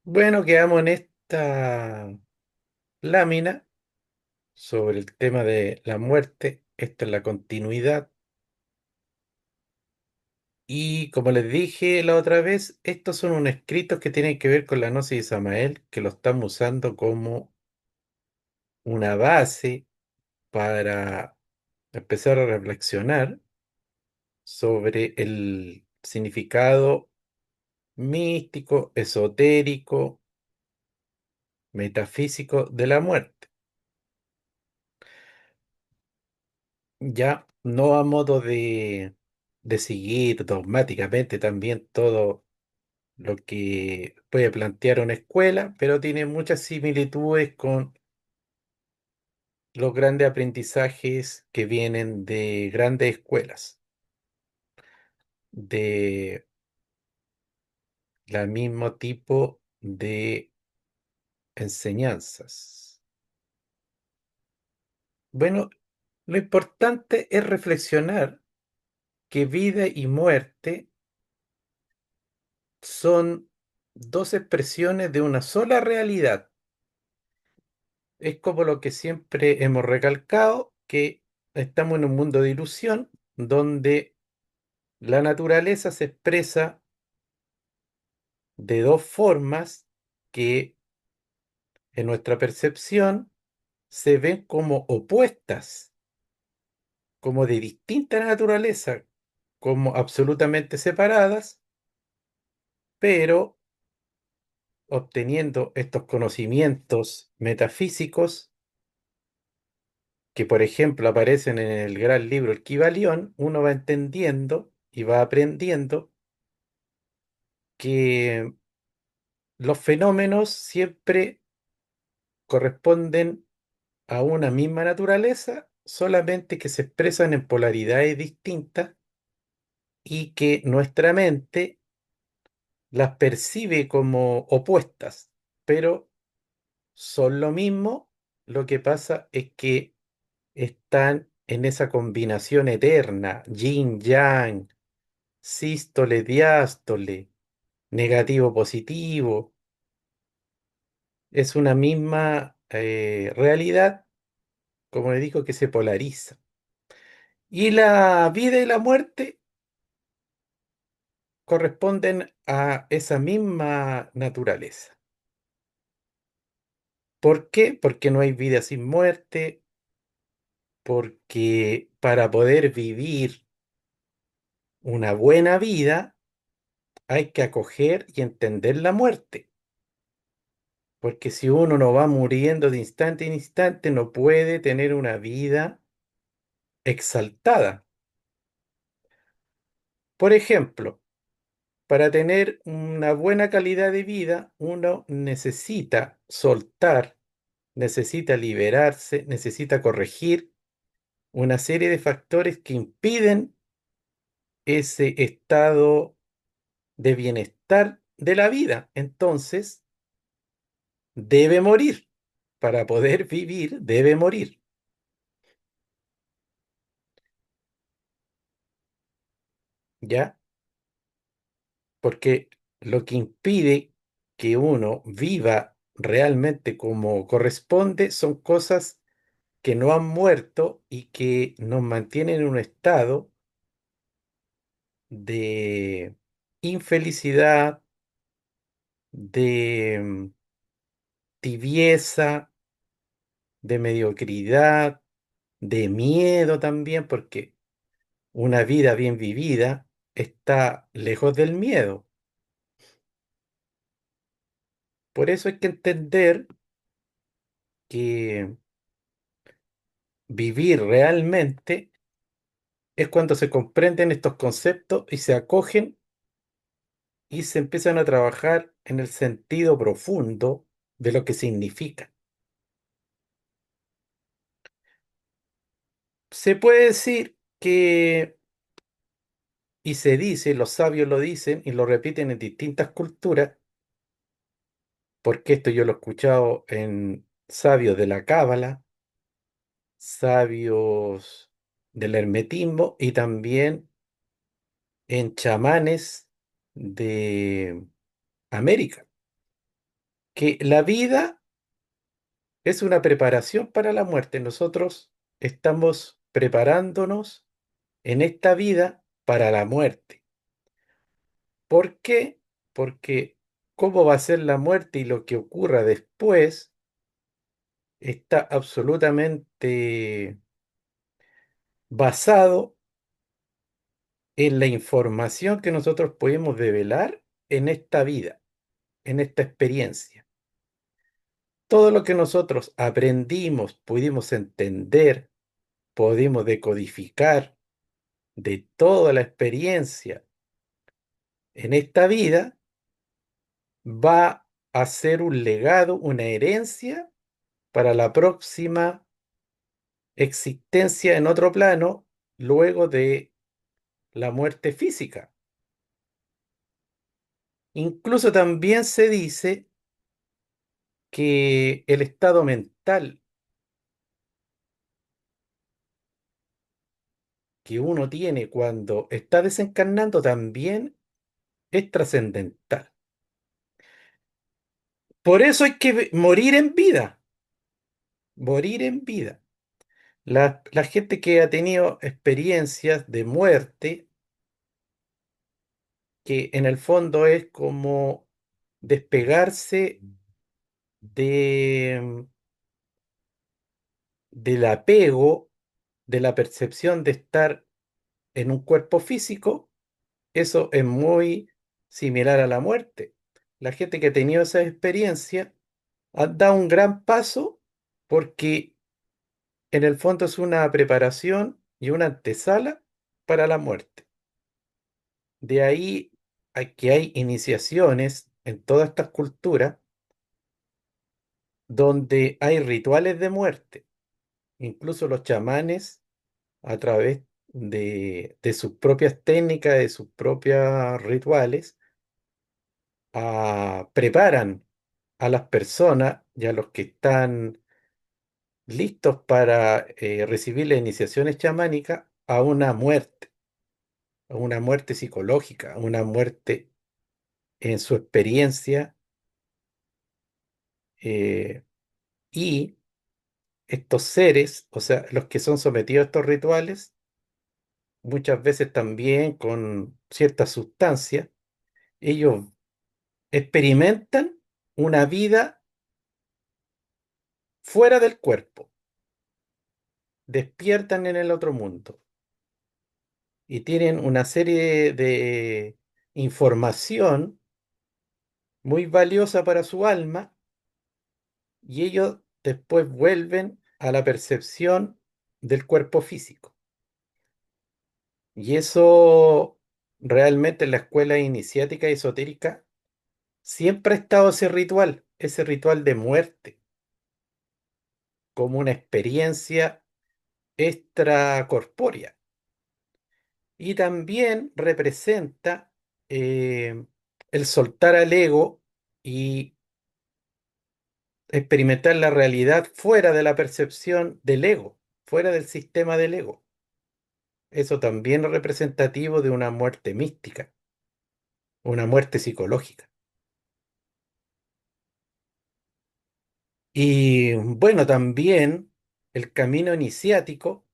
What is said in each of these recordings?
Bueno, quedamos en esta lámina sobre el tema de la muerte. Esta es la continuidad. Y como les dije la otra vez, estos son unos escritos que tienen que ver con la Gnosis de Samael, que lo estamos usando como una base para empezar a reflexionar sobre el significado místico, esotérico, metafísico de la muerte. Ya no a modo de seguir dogmáticamente también todo lo que puede plantear una escuela, pero tiene muchas similitudes con los grandes aprendizajes que vienen de grandes escuelas, de la mismo tipo de enseñanzas. Bueno, lo importante es reflexionar que vida y muerte son dos expresiones de una sola realidad. Es como lo que siempre hemos recalcado, que estamos en un mundo de ilusión donde la naturaleza se expresa de dos formas que en nuestra percepción se ven como opuestas, como de distinta naturaleza, como absolutamente separadas, pero obteniendo estos conocimientos metafísicos que, por ejemplo, aparecen en el gran libro El Kybalión, uno va entendiendo y va aprendiendo que los fenómenos siempre corresponden a una misma naturaleza, solamente que se expresan en polaridades distintas y que nuestra mente las percibe como opuestas, pero son lo mismo. Lo que pasa es que están en esa combinación eterna, yin-yang, sístole, diástole, negativo, positivo. Es una misma realidad, como le digo, que se polariza. Y la vida y la muerte corresponden a esa misma naturaleza. ¿Por qué? Porque no hay vida sin muerte, porque para poder vivir una buena vida hay que acoger y entender la muerte. Porque si uno no va muriendo de instante en instante, no puede tener una vida exaltada. Por ejemplo, para tener una buena calidad de vida, uno necesita soltar, necesita liberarse, necesita corregir una serie de factores que impiden ese estado de bienestar de la vida. Entonces, debe morir. Para poder vivir, debe morir. ¿Ya? Porque lo que impide que uno viva realmente como corresponde son cosas que no han muerto y que nos mantienen en un estado de infelicidad, de tibieza, de mediocridad, de miedo también, porque una vida bien vivida está lejos del miedo. Por eso hay que entender que vivir realmente es cuando se comprenden estos conceptos y se acogen y se empiezan a trabajar en el sentido profundo de lo que significa. Se puede decir que, y se dice, los sabios lo dicen y lo repiten en distintas culturas, porque esto yo lo he escuchado en sabios de la Cábala, sabios del hermetismo y también en chamanes de América. que la vida es una preparación para la muerte. Nosotros estamos preparándonos en esta vida para la muerte. ¿Por qué? Porque cómo va a ser la muerte y lo que ocurra después está absolutamente basado en la información que nosotros podemos develar en esta vida, en esta experiencia. Todo lo que nosotros aprendimos, pudimos entender, pudimos decodificar de toda la experiencia en esta vida, va a ser un legado, una herencia para la próxima existencia en otro plano luego de la muerte física. Incluso también se dice que el estado mental que uno tiene cuando está desencarnando también es trascendental. Por eso hay que morir en vida, morir en vida. La gente que ha tenido experiencias de muerte, que en el fondo es como despegarse de, del apego, de la percepción de estar en un cuerpo físico, eso es muy similar a la muerte. La gente que ha tenido esa experiencia ha dado un gran paso porque en el fondo es una preparación y una antesala para la muerte. De ahí a que hay iniciaciones en todas estas culturas donde hay rituales de muerte. Incluso los chamanes, a través de sus propias técnicas, de sus propios rituales, preparan a las personas y a los que están listos para recibir las iniciaciones chamánicas a una muerte psicológica, a una muerte en su experiencia, eh, y estos seres, o sea, los que son sometidos a estos rituales, muchas veces también con ciertas sustancias, ellos experimentan una vida fuera del cuerpo, despiertan en el otro mundo y tienen una serie de información muy valiosa para su alma y ellos después vuelven a la percepción del cuerpo físico. Y eso realmente en la escuela iniciática y esotérica siempre ha estado ese ritual de muerte, como una experiencia extracorpórea. Y también representa el soltar al ego y experimentar la realidad fuera de la percepción del ego, fuera del sistema del ego. Eso también es representativo de una muerte mística, una muerte psicológica. Y bueno, también el camino iniciático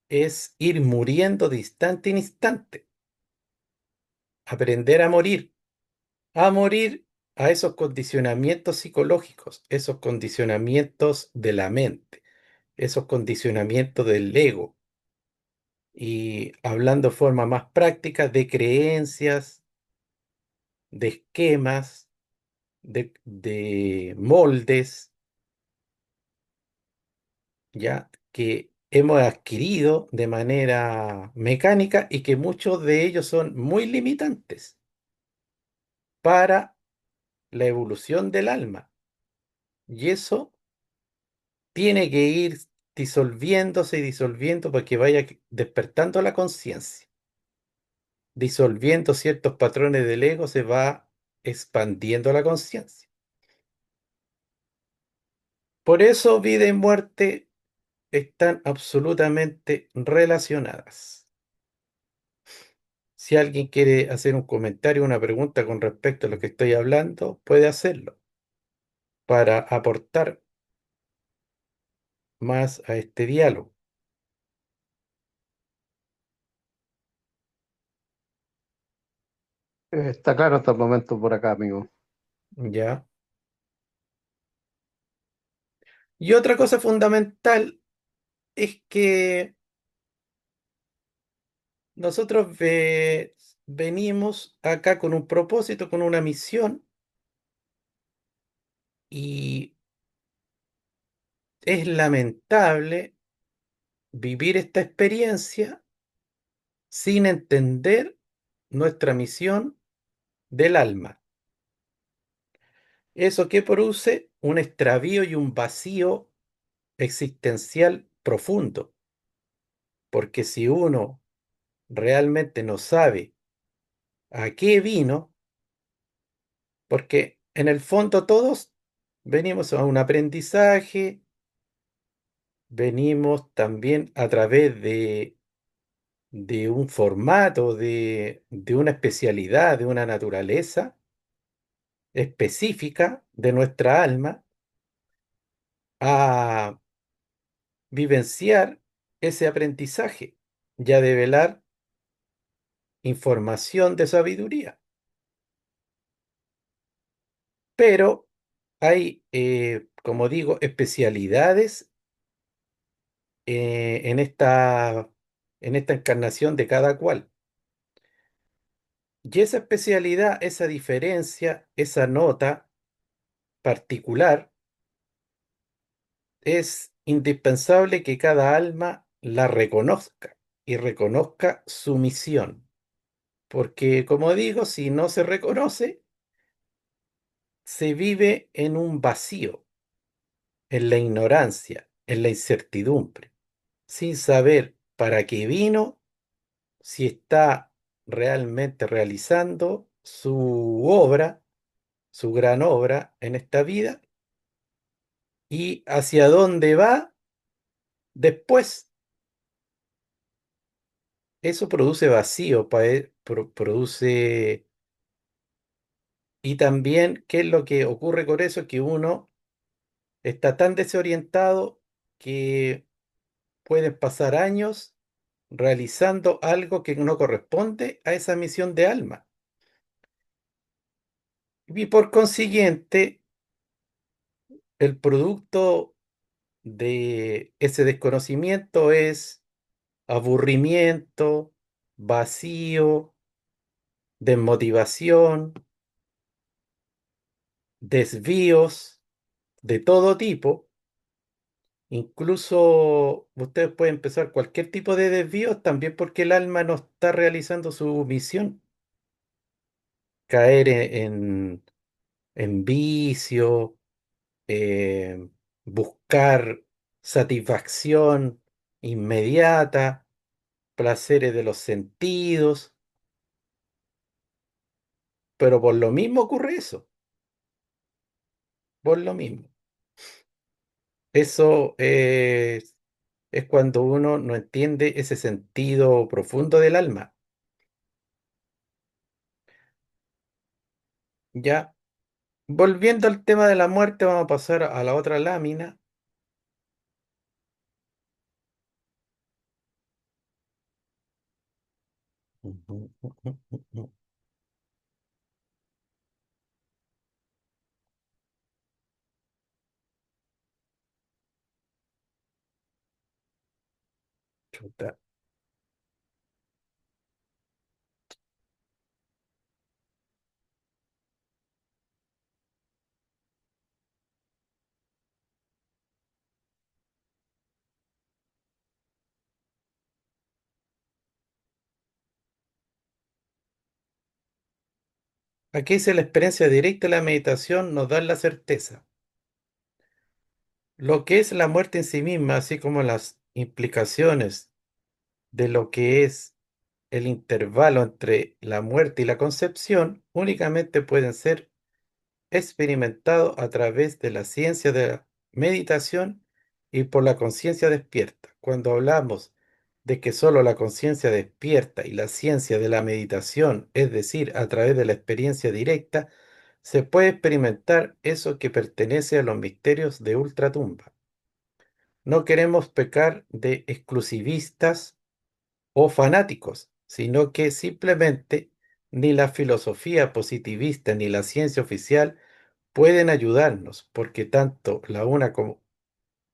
es ir muriendo de instante en instante, aprender a morir a esos condicionamientos psicológicos, esos condicionamientos de la mente, esos condicionamientos del ego. Y hablando de forma más práctica, de creencias, de esquemas, de moldes, ya que hemos adquirido de manera mecánica y que muchos de ellos son muy limitantes para la evolución del alma. Y eso tiene que ir disolviéndose y disolviendo para que vaya despertando la conciencia. Disolviendo ciertos patrones del ego se va expandiendo la conciencia. Por eso vida y muerte están absolutamente relacionadas. Si alguien quiere hacer un comentario, una pregunta con respecto a lo que estoy hablando, puede hacerlo. para aportar más a este diálogo. Está claro hasta el momento por acá, amigo. ¿Ya? Y otra cosa fundamental es que nosotros venimos acá con un propósito, con una misión, y es lamentable vivir esta experiencia sin entender nuestra misión del alma. Eso que produce un extravío y un vacío existencial profundo, porque si uno realmente no sabe a qué vino, porque en el fondo todos venimos a un aprendizaje, venimos también a través de un formato, de una especialidad, de una naturaleza específica de nuestra alma, a vivenciar ese aprendizaje y a develar información de sabiduría. Pero hay, como digo, especialidades en esta encarnación de cada cual. Y esa especialidad, esa diferencia, esa nota particular, es indispensable que cada alma la reconozca y reconozca su misión. Porque, como digo, si no se reconoce, se vive en un vacío, en la ignorancia, en la incertidumbre, sin saber para qué vino, si está realmente realizando su obra, su gran obra en esta vida y hacia dónde va después. Eso produce vacío, produce. Y también, ¿qué es lo que ocurre con eso? Que uno está tan desorientado que pueden pasar años realizando algo que no corresponde a esa misión de alma. Y por consiguiente, el producto de ese desconocimiento es aburrimiento, vacío, desmotivación, desvíos de todo tipo. Incluso ustedes pueden empezar cualquier tipo de desvíos también porque el alma no está realizando su misión. Caer en vicio, eh, buscar satisfacción inmediata, placeres de los sentidos, pero por lo mismo ocurre eso, por lo mismo. Eso es cuando uno no entiende ese sentido profundo del alma. Ya, volviendo al tema de la muerte, vamos a pasar a la otra lámina. Chuta. Aquí dice la experiencia directa de la meditación nos da la certeza. Lo que es la muerte en sí misma, así como las implicaciones de lo que es el intervalo entre la muerte y la concepción, únicamente pueden ser experimentados a través de la ciencia de la meditación y por la conciencia despierta. Cuando hablamos de que solo la conciencia despierta y la ciencia de la meditación, es decir, a través de la experiencia directa, se puede experimentar eso que pertenece a los misterios de ultratumba. No queremos pecar de exclusivistas o fanáticos, sino que simplemente ni la filosofía positivista ni la ciencia oficial pueden ayudarnos, porque tanto la una como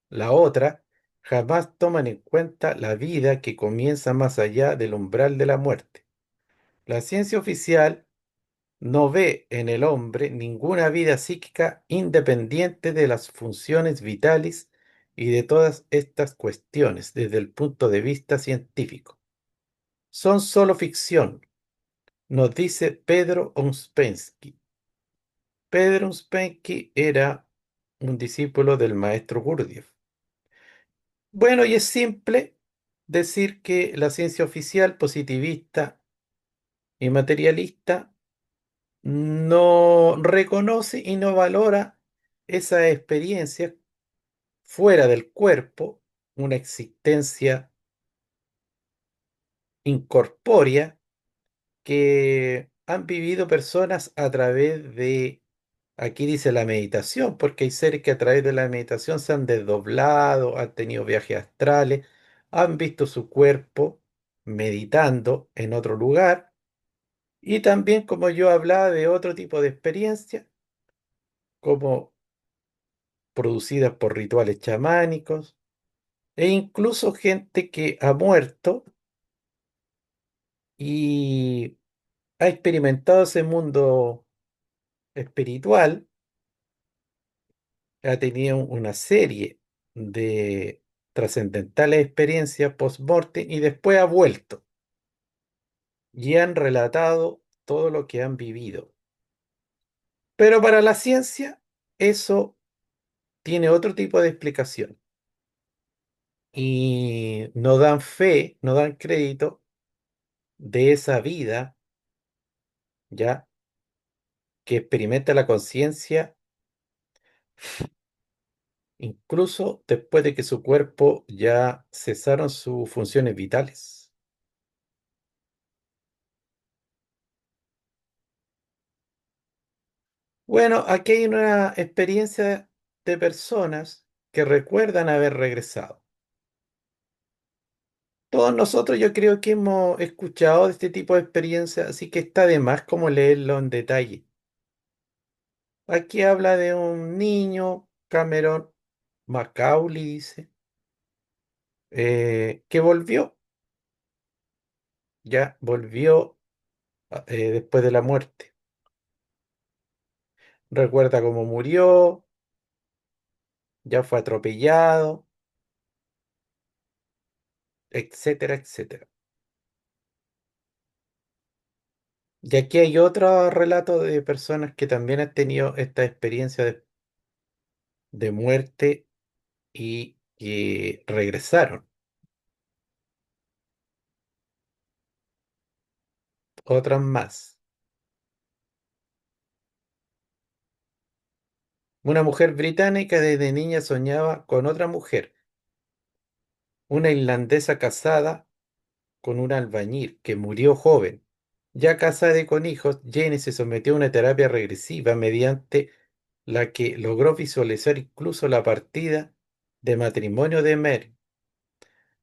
la otra jamás toman en cuenta la vida que comienza más allá del umbral de la muerte. La ciencia oficial no ve en el hombre ninguna vida psíquica independiente de las funciones vitales y de todas estas cuestiones desde el punto de vista científico. Son solo ficción, nos dice Pedro Ouspensky. Pedro Ouspensky era un discípulo del maestro Gurdjieff. Bueno, y es simple decir que la ciencia oficial positivista y materialista no reconoce y no valora esa experiencia fuera del cuerpo, una existencia incorpórea que han vivido personas a través de, aquí dice la meditación, porque hay seres que a través de la meditación se han desdoblado, han tenido viajes astrales, han visto su cuerpo meditando en otro lugar, y también como yo hablaba de otro tipo de experiencia, como producidas por rituales chamánicos, e incluso gente que ha muerto y ha experimentado ese mundo espiritual, ha tenido una serie de trascendentales experiencias post-mortem y después ha vuelto y han relatado todo lo que han vivido. Pero para la ciencia eso tiene otro tipo de explicación y no dan fe, no dan crédito de esa vida ya que experimenta la conciencia incluso después de que su cuerpo ya cesaron sus funciones vitales. Bueno, aquí hay una experiencia de personas que recuerdan haber regresado. Todos nosotros yo creo que hemos escuchado de este tipo de experiencias, así que está de más como leerlo en detalle. Aquí habla de un niño, Cameron Macaulay dice, que volvió, ya volvió después de la muerte. Recuerda cómo murió, ya fue atropellado, etcétera, etcétera. Y aquí hay otro relato de personas que también han tenido esta experiencia de muerte y que regresaron. Otras más. Una mujer británica desde niña soñaba con otra mujer, una irlandesa casada con un albañil que murió joven. Ya casada y con hijos, Jane se sometió a una terapia regresiva mediante la que logró visualizar incluso la partida de matrimonio de Mary.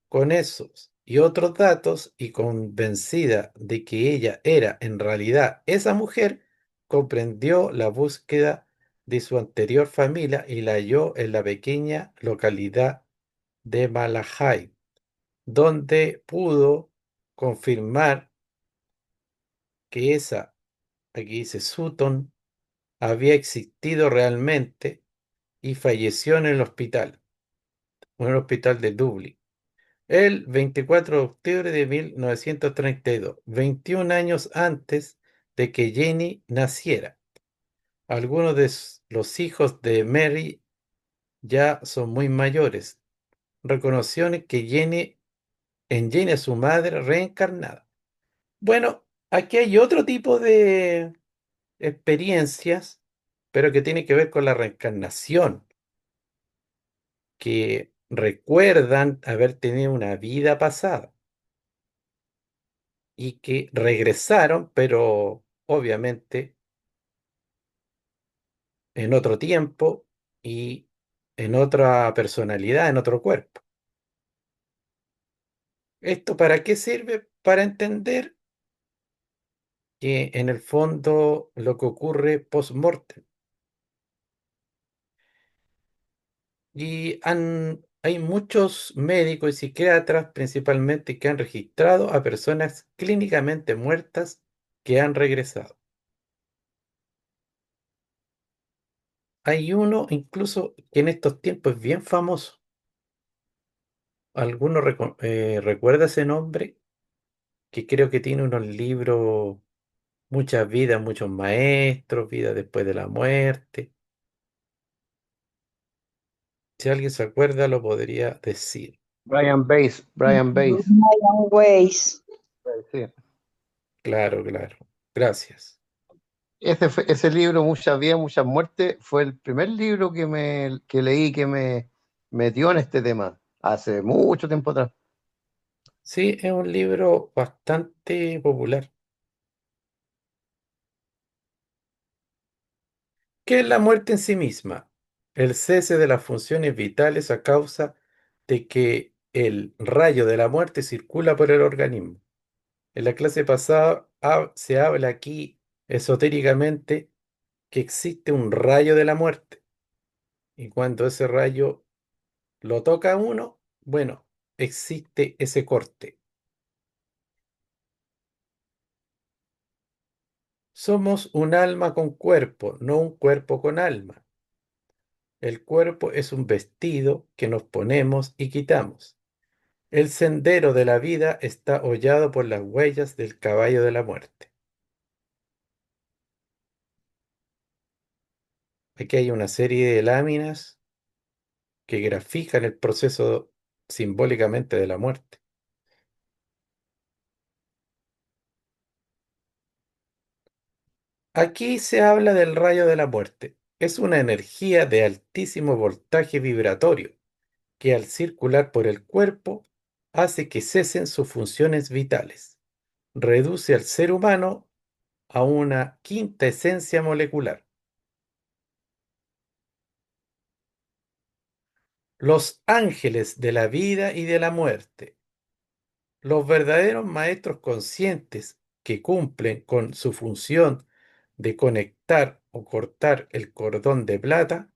Con esos y otros datos, y convencida de que ella era en realidad esa mujer, comprendió la búsqueda de su anterior familia y la halló en la pequeña localidad de Malahide, donde pudo confirmar que esa, aquí dice Sutton, había existido realmente y falleció en el hospital de Dublín, el 24 de octubre de 1932, 21 años antes de que Jenny naciera. Algunos de los hijos de Mary ya son muy mayores. Reconoció que en Jenny es su madre reencarnada. Bueno, aquí hay otro tipo de experiencias, pero que tiene que ver con la reencarnación, que recuerdan haber tenido una vida pasada y que regresaron, pero obviamente en otro tiempo y en otra personalidad, en otro cuerpo. ¿Esto para qué sirve? Para entender que en el fondo lo que ocurre post-mortem. Hay muchos médicos y psiquiatras principalmente que han registrado a personas clínicamente muertas que han regresado. Hay uno incluso que en estos tiempos es bien famoso. ¿Alguno recuerda ese nombre? Que creo que tiene unos libros, muchas vidas, muchos maestros, vida después de la muerte. Si alguien se acuerda, lo podría decir. Brian Bass. Brian Weiss. Sí. Claro, claro. Gracias. Ese libro, Muchas vidas, muchas muertes, fue el primer libro que leí que me metió en este tema, hace mucho tiempo atrás. Sí, es un libro bastante popular. ¿Qué es la muerte en sí misma? El cese de las funciones vitales a causa de que el rayo de la muerte circula por el organismo. En la clase pasada se habla aquí esotéricamente que existe un rayo de la muerte. Y cuando ese rayo lo toca a uno, bueno, existe ese corte. Somos un alma con cuerpo, no un cuerpo con alma. El cuerpo es un vestido que nos ponemos y quitamos. El sendero de la vida está hollado por las huellas del caballo de la muerte. Aquí hay una serie de láminas que grafican el proceso simbólicamente de la muerte. Aquí se habla del rayo de la muerte. Es una energía de altísimo voltaje vibratorio que al circular por el cuerpo hace que cesen sus funciones vitales. Reduce al ser humano a una quinta esencia molecular. Los ángeles de la vida y de la muerte, los verdaderos maestros conscientes que cumplen con su función de conectar o cortar el cordón de plata,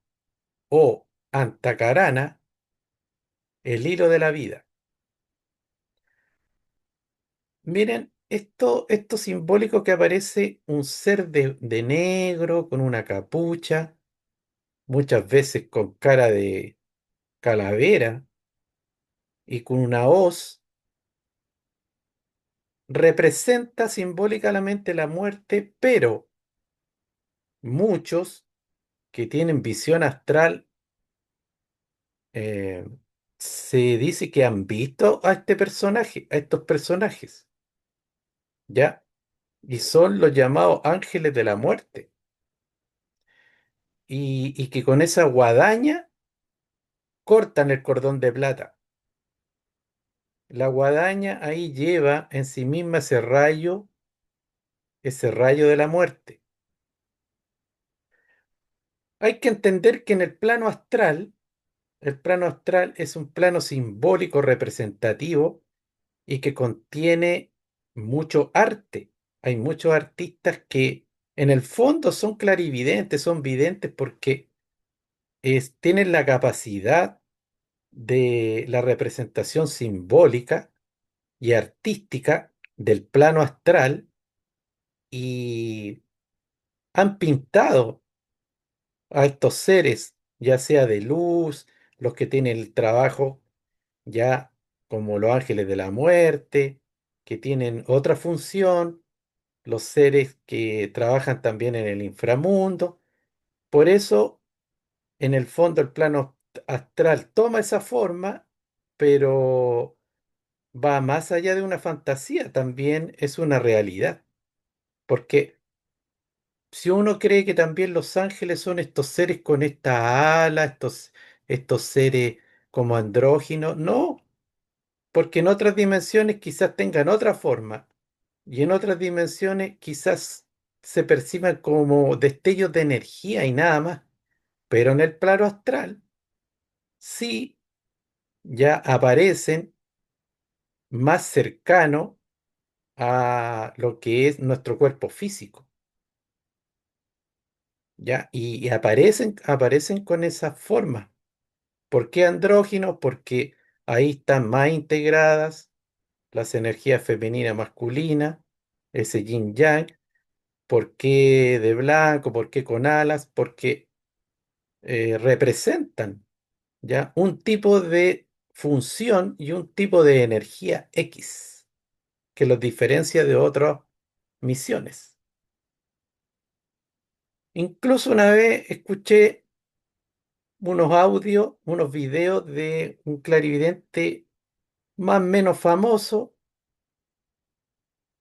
o antacarana, el hilo de la vida. Miren, esto simbólico que aparece un ser de negro con una capucha, muchas veces con cara de calavera y con una hoz, representa simbólicamente la muerte, pero muchos que tienen visión astral eh, se dice que han visto a este personaje, a estos personajes, ¿ya? Y son los llamados ángeles de la muerte. Y que con esa guadaña cortan el cordón de plata. La guadaña ahí lleva en sí misma ese rayo de la muerte. Hay que entender que en el plano astral es un plano simbólico representativo y que contiene mucho arte. Hay muchos artistas que en el fondo son clarividentes, son videntes porque tienen la capacidad de la representación simbólica y artística del plano astral y han pintado a estos seres, ya sea de luz, los que tienen el trabajo ya como los ángeles de la muerte, que tienen otra función, los seres que trabajan también en el inframundo. Por eso, en el fondo, el plano astral toma esa forma, pero va más allá de una fantasía, también es una realidad. Porque si uno cree que también los ángeles son estos seres con esta ala, estos seres como andróginos, no, porque en otras dimensiones quizás tengan otra forma y en otras dimensiones quizás se perciban como destellos de energía y nada más. Pero en el plano astral sí ya aparecen más cercano a lo que es nuestro cuerpo físico, ¿ya? Y aparecen con esa forma. ¿Por qué andróginos? Porque ahí están más integradas las energías femenina masculina, ese yin yang. ¿Por qué de blanco? ¿Por qué con alas? Porque representan ya un tipo de función y un tipo de energía X que los diferencia de otras misiones. Incluso una vez escuché unos audios, unos videos de un clarividente más o menos famoso,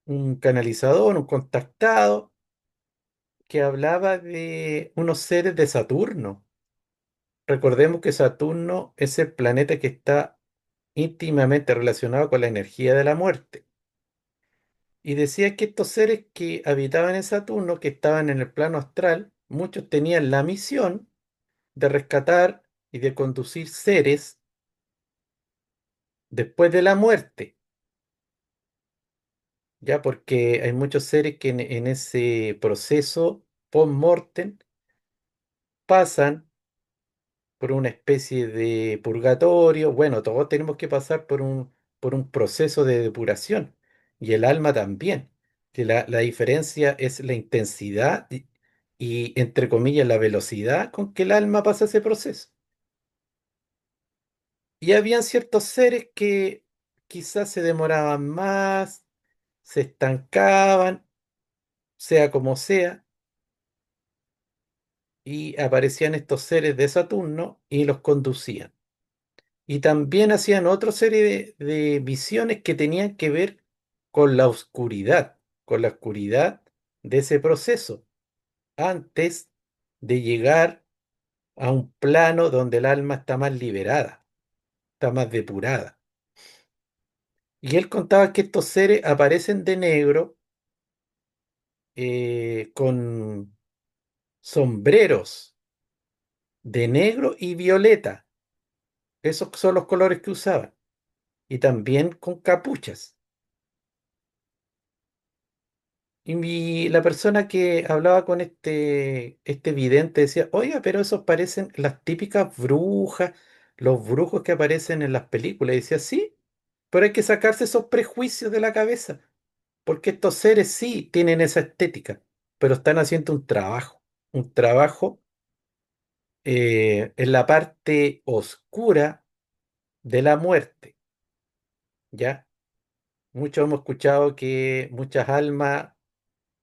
un canalizador, un contactado, que hablaba de unos seres de Saturno. Recordemos que Saturno es el planeta que está íntimamente relacionado con la energía de la muerte. Y decía que estos seres que habitaban en Saturno, que estaban en el plano astral, muchos tenían la misión de rescatar y de conducir seres después de la muerte, ya porque hay muchos seres que en ese proceso post-mortem pasan por una especie de purgatorio. Bueno, todos tenemos que pasar por un proceso de depuración y el alma también, que la diferencia es la intensidad y, entre comillas, la velocidad con que el alma pasa ese proceso. Y habían ciertos seres que quizás se demoraban más, se estancaban, sea como sea, y aparecían estos seres de Saturno y los conducían. Y también hacían otra serie de visiones que tenían que ver con la oscuridad de ese proceso, antes de llegar a un plano donde el alma está más liberada, está más depurada. Y él contaba que estos seres aparecen de negro, con sombreros de negro y violeta. Esos son los colores que usaban. Y también con capuchas. La persona que hablaba con este vidente decía, oiga, pero esos parecen las típicas brujas, los brujos que aparecen en las películas. Y decía, sí, pero hay que sacarse esos prejuicios de la cabeza, porque estos seres sí tienen esa estética, pero están haciendo un trabajo en la parte oscura de la muerte, ¿ya? Muchos hemos escuchado que muchas almas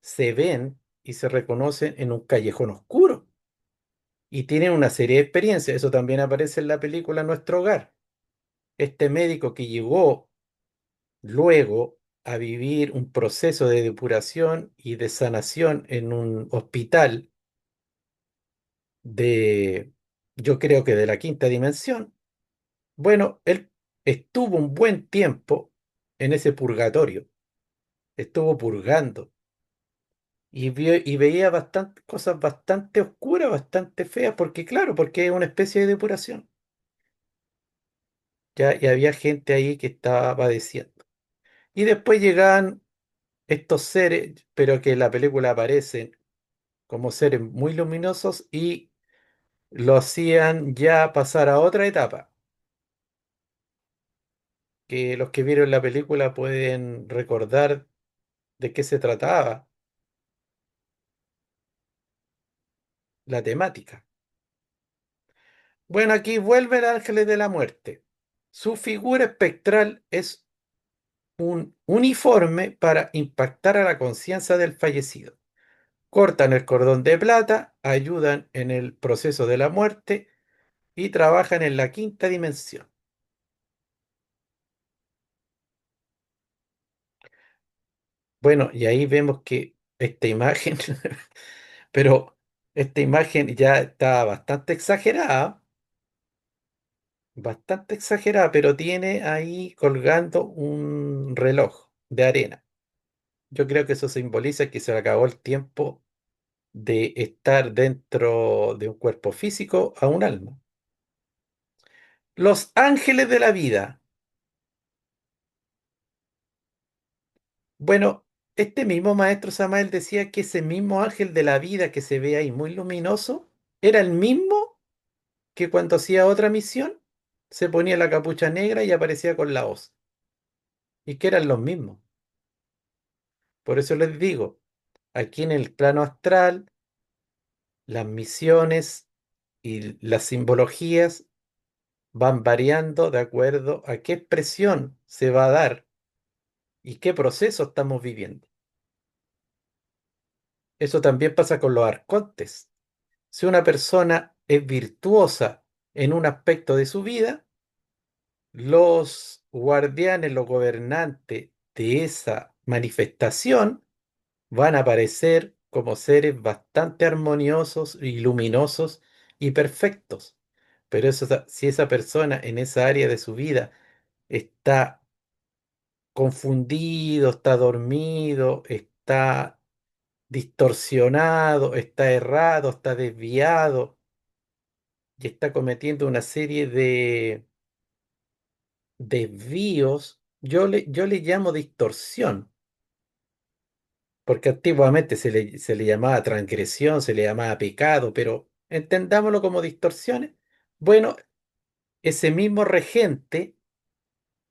se ven y se reconocen en un callejón oscuro y tienen una serie de experiencias. Eso también aparece en la película Nuestro Hogar. Este médico que llegó luego a vivir un proceso de depuración y de sanación en un hospital de, yo creo que de la quinta dimensión. Bueno, él estuvo un buen tiempo en ese purgatorio, estuvo purgando y veía cosas bastante oscuras, bastante feas, porque claro, porque es una especie de depuración. Ya, y había gente ahí que estaba padeciendo. Y después llegaban estos seres, pero que en la película aparecen como seres muy luminosos y lo hacían ya pasar a otra etapa, que los que vieron la película pueden recordar de qué se trataba la temática. Bueno, aquí vuelve el Ángeles de la Muerte. Su figura espectral es un uniforme para impactar a la conciencia del fallecido. Cortan el cordón de plata, ayudan en el proceso de la muerte y trabajan en la quinta dimensión. Bueno, y ahí vemos que esta imagen, pero esta imagen ya está bastante exagerada, pero tiene ahí colgando un reloj de arena. Yo creo que eso simboliza que se acabó el tiempo de estar dentro de un cuerpo físico a un alma. Los ángeles de la vida. Bueno, este mismo maestro Samael decía que ese mismo ángel de la vida que se ve ahí muy luminoso era el mismo que cuando hacía otra misión se ponía la capucha negra y aparecía con la hoz. Y que eran los mismos. Por eso les digo, aquí en el plano astral, las misiones y las simbologías van variando de acuerdo a qué expresión se va a dar y qué proceso estamos viviendo. Eso también pasa con los arcontes. Si una persona es virtuosa en un aspecto de su vida, los guardianes, los gobernantes de esa manifestación van a aparecer como seres bastante armoniosos y luminosos y perfectos. Pero si esa persona en esa área de su vida está confundido, está dormido, está distorsionado, está errado, está desviado y está cometiendo una serie de desvíos, yo le llamo distorsión, porque antiguamente se le llamaba transgresión, se le llamaba pecado, pero entendámoslo como distorsiones. Bueno, ese mismo regente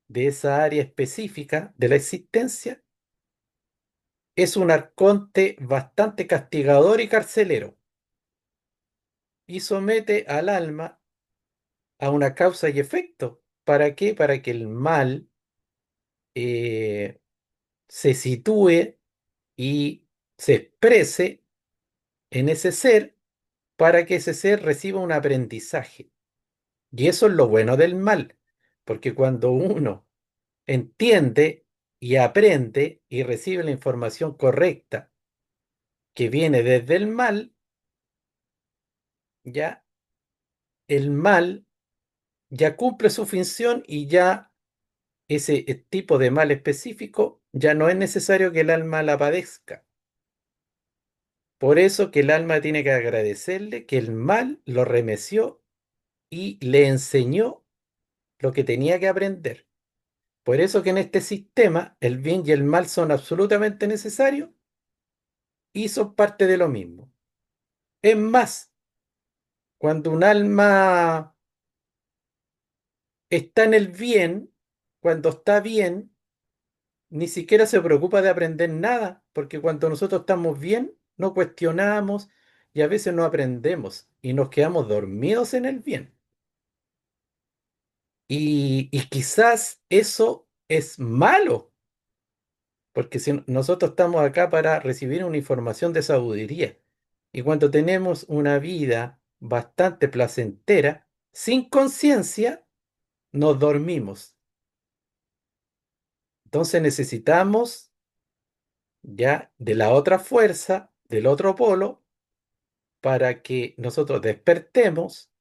de esa área específica de la existencia es un arconte bastante castigador y carcelero y somete al alma a una causa y efecto. ¿Para qué? Para que el mal eh, se sitúe y se exprese en ese ser para que ese ser reciba un aprendizaje. Y eso es lo bueno del mal, porque cuando uno entiende y aprende y recibe la información correcta que viene desde el mal, ya el mal ya cumple su función y ya ese tipo de mal específico ya no es necesario que el alma la padezca. Por eso que el alma tiene que agradecerle que el mal lo remeció y le enseñó lo que tenía que aprender. Por eso que en este sistema el bien y el mal son absolutamente necesarios y son parte de lo mismo. Es más, cuando un alma está en el bien, cuando está bien, ni siquiera se preocupa de aprender nada, porque cuando nosotros estamos bien, no cuestionamos y a veces no aprendemos y nos quedamos dormidos en el bien. Y quizás eso es malo, porque si nosotros estamos acá para recibir una información de sabiduría, y cuando tenemos una vida bastante placentera, sin conciencia, nos dormimos. Entonces necesitamos ya de la otra fuerza, del otro polo, para que nosotros despertemos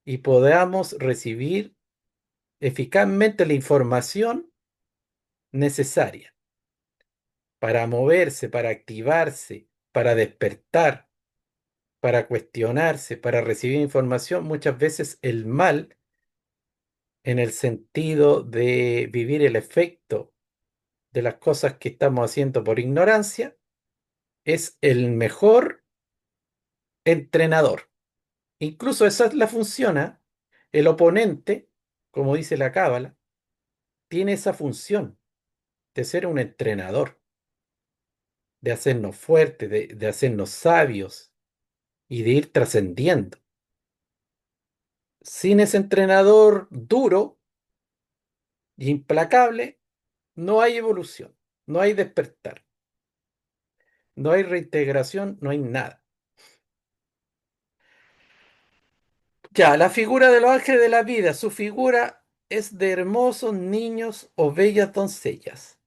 y podamos recibir eficazmente la información necesaria para moverse, para activarse, para despertar, para cuestionarse, para recibir información. Muchas veces el mal, en el sentido de vivir el efecto de las cosas que estamos haciendo por ignorancia, es el mejor entrenador. Incluso esa es la función, ¿ah? El oponente, como dice la Cábala, tiene esa función de ser un entrenador, de hacernos fuertes, de hacernos sabios y de ir trascendiendo. Sin ese entrenador duro e implacable, no hay evolución, no hay despertar, no hay reintegración, no hay nada. Ya, la figura de los ángeles de la vida, su figura es de hermosos niños o bellas doncellas.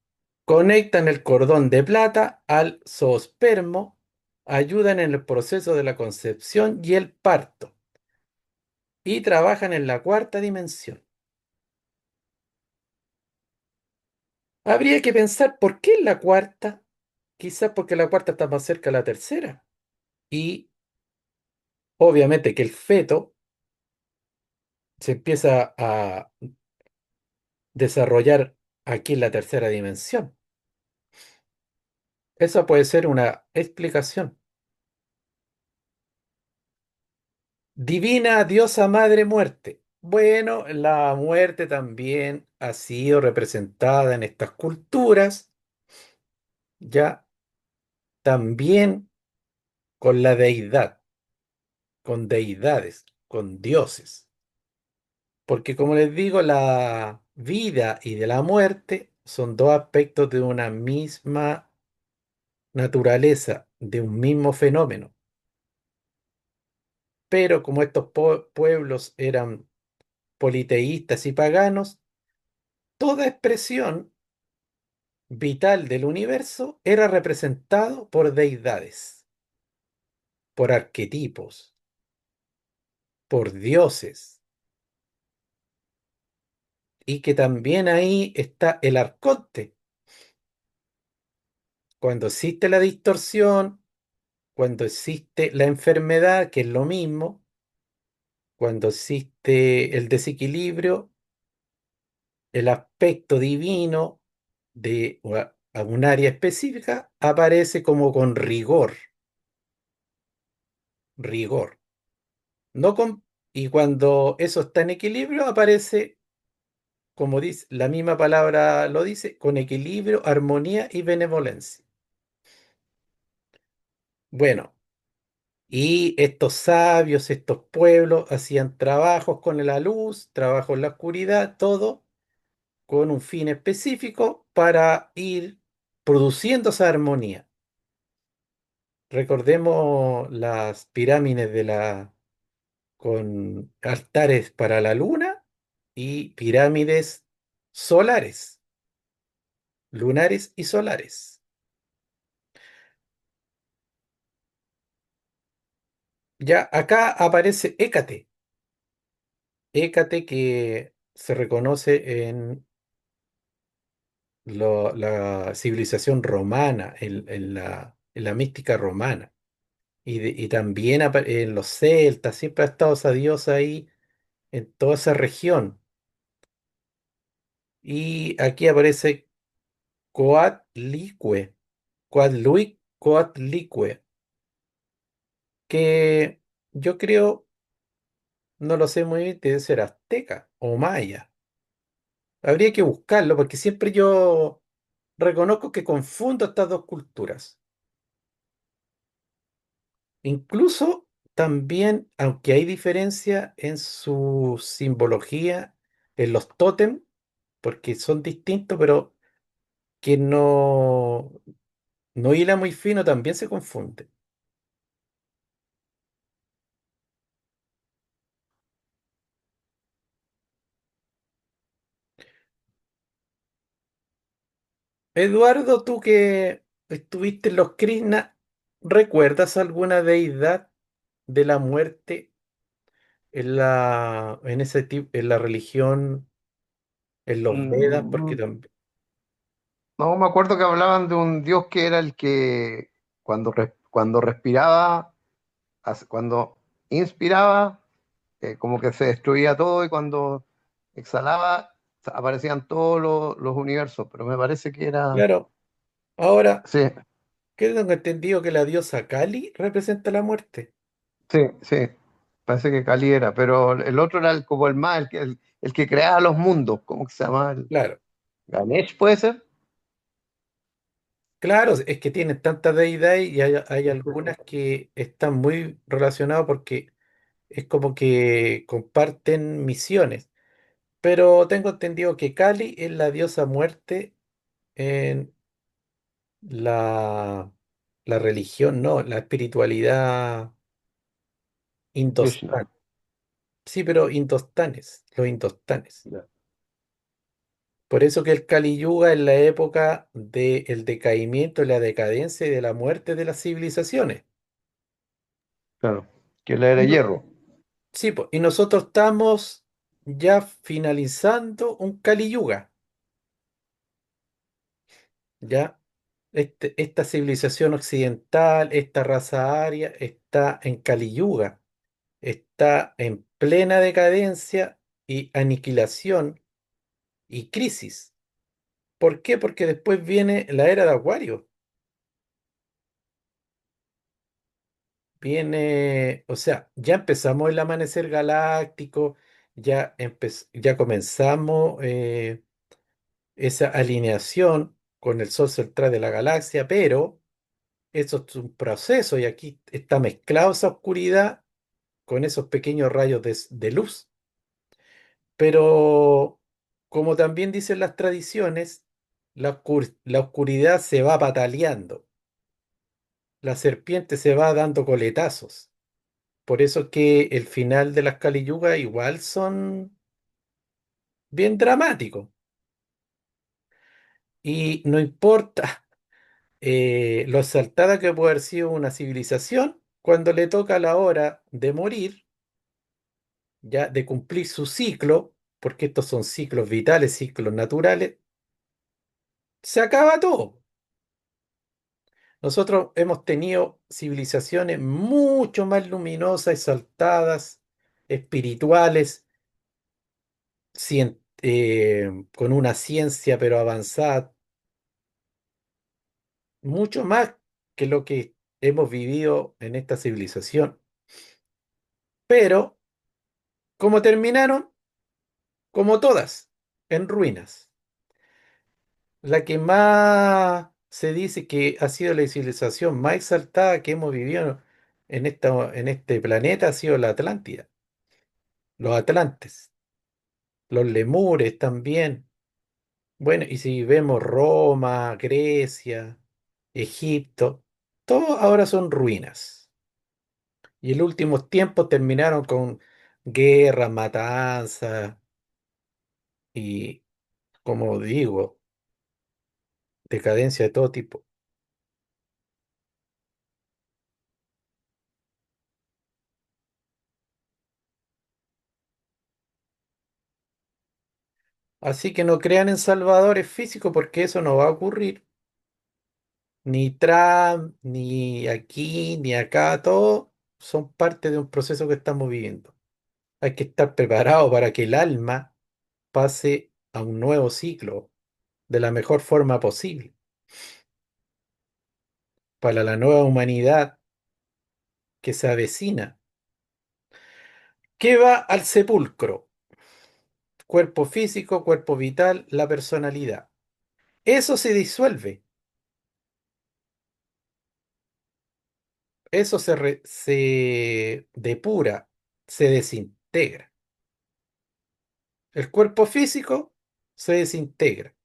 Conectan el cordón de plata al zoospermo, ayudan en el proceso de la concepción y el parto, y trabajan en la cuarta dimensión. Habría que pensar por qué en la cuarta, quizás porque la cuarta está más cerca de la tercera. y obviamente que el feto se empieza a desarrollar aquí en la tercera dimensión. Esa puede ser una explicación. Divina diosa madre muerte. Bueno, la muerte también ha sido representada en estas culturas, ya también con la deidad, con deidades, con dioses. Porque como les digo, la vida y de la muerte son dos aspectos de una misma naturaleza, de un mismo fenómeno. Pero como estos pueblos eran politeístas y paganos, toda expresión vital del universo era representado por deidades, por arquetipos, por dioses, y que también ahí está el arconte. Cuando existe la distorsión, cuando existe la enfermedad, que es lo mismo, cuando existe el desequilibrio, el aspecto divino de a un área específica aparece como con rigor, rigor. No con, y cuando eso está en equilibrio, aparece, como dice, la misma palabra lo dice, con equilibrio, armonía y benevolencia. Bueno, y estos sabios, estos pueblos hacían trabajos con la luz, trabajos en la oscuridad, todo con un fin específico para ir produciendo esa armonía. Recordemos las pirámides con altares para la luna y pirámides solares, lunares y solares. Ya acá aparece Hécate, Hécate que se reconoce en la civilización romana, en la mística romana, y también en los celtas, siempre ha estado esa diosa ahí en toda esa región. Y aquí aparece Coatlicue, Coatlicue, que yo creo, no lo sé muy bien, debe ser azteca o maya. Habría que buscarlo porque siempre yo reconozco que confundo estas dos culturas. Incluso también, aunque hay diferencia en su simbología, en los tótem, porque son distintos, pero que no hila muy fino también se confunde. Eduardo, tú que estuviste en los Krishna, ¿recuerdas alguna deidad de la muerte en ese tipo, en la religión, en los Vedas? Porque Mm, también, no, me acuerdo que hablaban de un dios que era el que cuando respiraba, cuando inspiraba, como que se destruía todo y cuando exhalaba aparecían todos los universos, pero me parece que era... claro, ahora Sí, que tengo entendido que la diosa Kali representa la muerte. sí, sí, parece que Kali era, pero el otro era como el más, el que creaba los mundos, ¿cómo que se llama? Claro, Ganesh, ¿puede ser? claro, es que tienen tantas deidades y hay algunas que están muy relacionadas porque es como que comparten misiones. Pero tengo entendido que Kali es la diosa muerte en la, la religión, no, la espiritualidad Krishna. indostana. Sí, pero indostanes, los indostanes. Ya, Por eso que el Kali Yuga es la época del decaimiento, la decadencia y de la muerte de las civilizaciones. claro, que la era Y no- hierro. sí, y nosotros estamos ya finalizando un Kali Yuga, ¿ya? esta civilización occidental, esta raza aria, está en Kali Yuga, está en plena decadencia y aniquilación y crisis. ¿Por qué? Porque después viene la era de Acuario. Viene, o sea, ya empezamos el amanecer galáctico, ya comenzamos esa alineación con el Sol central de la galaxia, pero eso es un proceso y aquí está mezclada esa oscuridad con esos pequeños rayos de luz. Pero como también dicen las tradiciones, la oscuridad se va pataleando, la serpiente se va dando coletazos. Por eso que el final de las Kali Yuga igual son bien dramáticos. Y no importa lo exaltada que puede haber sido una civilización, cuando le toca la hora de morir, ya de cumplir su ciclo, porque estos son ciclos vitales, ciclos naturales, se acaba todo. Nosotros hemos tenido civilizaciones mucho más luminosas, exaltadas, espirituales, con una ciencia pero avanzada, mucho más que lo que hemos vivido en esta civilización. Pero, ¿cómo terminaron? Como todas, en ruinas. La que más se dice que ha sido la civilización más exaltada que hemos vivido en este planeta ha sido la Atlántida, los atlantes, los lemures también. Bueno, y si vemos Roma, Grecia, Egipto, todos ahora son ruinas. Y en los últimos tiempos terminaron con guerras, matanzas y, como digo, decadencia de todo tipo. Así que no crean en salvadores físicos porque eso no va a ocurrir. Ni Trump, ni aquí, ni acá, todos son parte de un proceso que estamos viviendo. Hay que estar preparado para que el alma pase a un nuevo ciclo de la mejor forma posible, para la nueva humanidad que se avecina. ¿Qué va al sepulcro? Cuerpo físico, cuerpo vital, la personalidad. Eso se disuelve, eso se depura, se desintegra. El cuerpo físico se desintegra.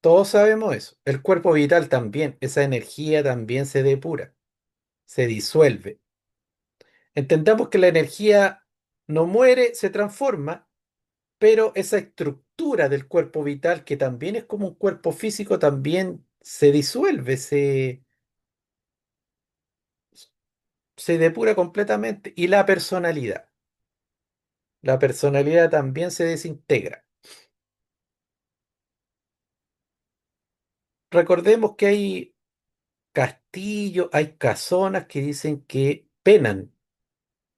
Todos sabemos eso. El cuerpo vital también, esa energía también se depura, se disuelve. Entendamos que la energía no muere, se transforma, pero esa estructura del cuerpo vital, que también es como un cuerpo físico, también se disuelve, se depura completamente. Y la personalidad también se desintegra. Recordemos que hay castillos, hay casonas que dicen que penan,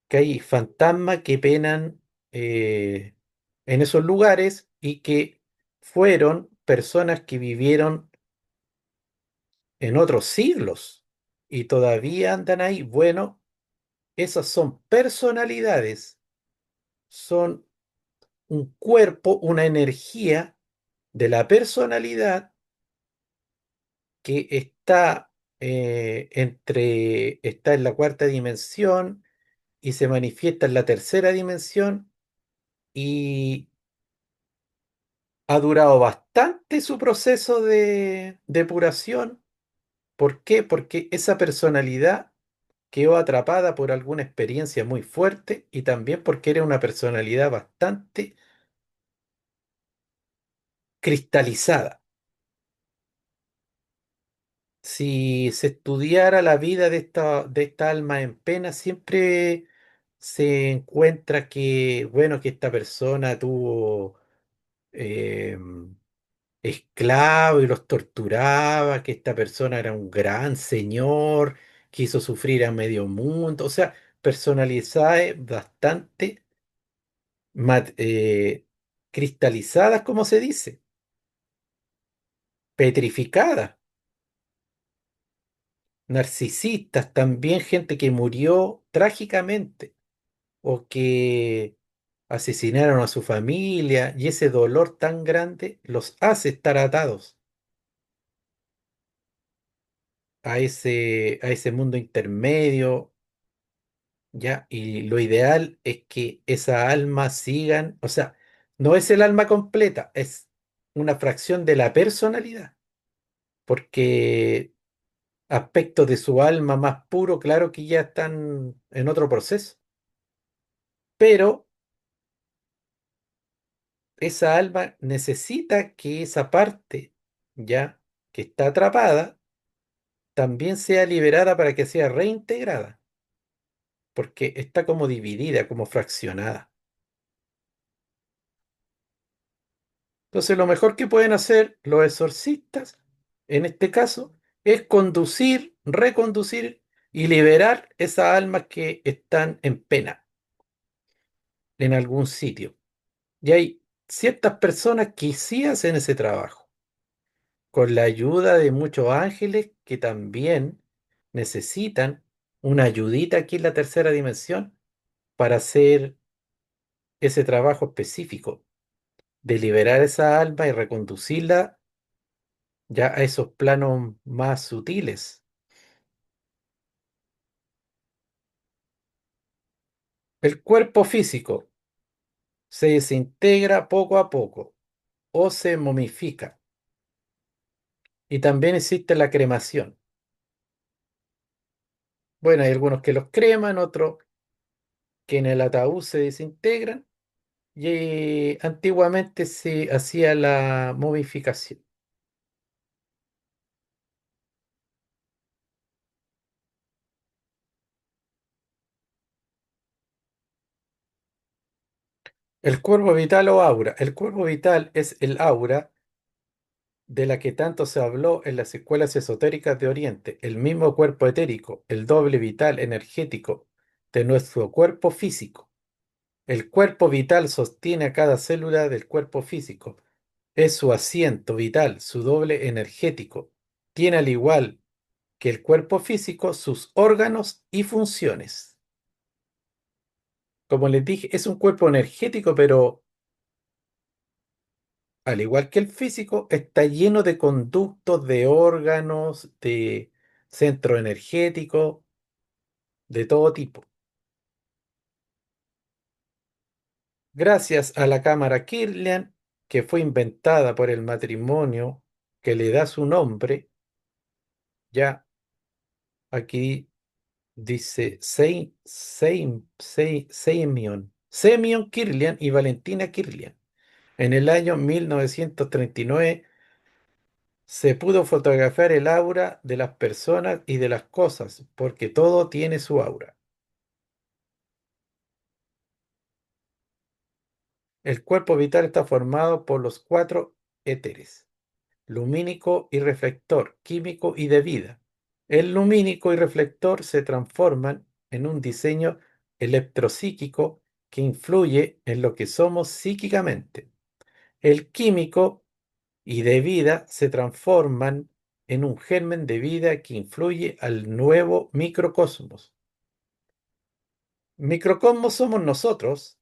que hay fantasmas que penan eh, en esos lugares y que fueron personas que vivieron en otros siglos y todavía andan ahí. Bueno, esas son personalidades, son un cuerpo, una energía de la personalidad que está en la cuarta dimensión y se manifiesta en la tercera dimensión y ha durado bastante su proceso de depuración. ¿Por qué? Porque esa personalidad quedó atrapada por alguna experiencia muy fuerte y también porque era una personalidad bastante cristalizada. Si se estudiara la vida de esta alma en pena, siempre se encuentra que, bueno, que esta persona tuvo eh, esclavos y los torturaba, que esta persona era un gran señor, que hizo sufrir a medio mundo, o sea, personalidades bastante mat- eh, cristalizadas, como se dice, petrificadas, narcisistas, también gente que murió trágicamente o que asesinaron a su familia y ese dolor tan grande los hace estar atados a ese mundo intermedio, ¿ya? Y lo ideal es que esa alma sigan, o sea, no es el alma completa, es una fracción de la personalidad, porque aspectos de su alma más puro, claro que ya están en otro proceso, pero esa alma necesita que esa parte, ya que está atrapada, también sea liberada para que sea reintegrada, porque está como dividida, como fraccionada. Entonces, lo mejor que pueden hacer los exorcistas, en este caso, es conducir, reconducir y liberar esas almas que están en pena en algún sitio. Y hay ciertas personas que sí hacen ese trabajo, con la ayuda de muchos ángeles que también necesitan una ayudita aquí en la tercera dimensión para hacer ese trabajo específico de liberar esa alma y reconducirla ya a esos planos más sutiles. El cuerpo físico se desintegra poco a poco o se momifica. Y también existe la cremación. Bueno, hay algunos que los creman, otros que en el ataúd se desintegran y antiguamente se hacía la momificación. El cuerpo vital o aura. El cuerpo vital es el aura de la que tanto se habló en las escuelas esotéricas de Oriente, el mismo cuerpo etérico, el doble vital energético de nuestro cuerpo físico. El cuerpo vital sostiene a cada célula del cuerpo físico. Es su asiento vital, su doble energético. Tiene al igual que el cuerpo físico sus órganos y funciones. Como les dije, es un cuerpo energético, pero al igual que el físico, está lleno de conductos, de órganos, de centro energético, de todo tipo. Gracias a la cámara Kirlian, que fue inventada por el matrimonio que le da su nombre, ya aquí dice Semyon Kirlian y Valentina Kirlian. En el año 1939 se pudo fotografiar el aura de las personas y de las cosas, porque todo tiene su aura. El cuerpo vital está formado por los cuatro éteres: lumínico y reflector, químico y de vida. El lumínico y reflector se transforman en un diseño electropsíquico que influye en lo que somos psíquicamente. El químico y de vida se transforman en un germen de vida que influye al nuevo microcosmos. Microcosmos somos nosotros,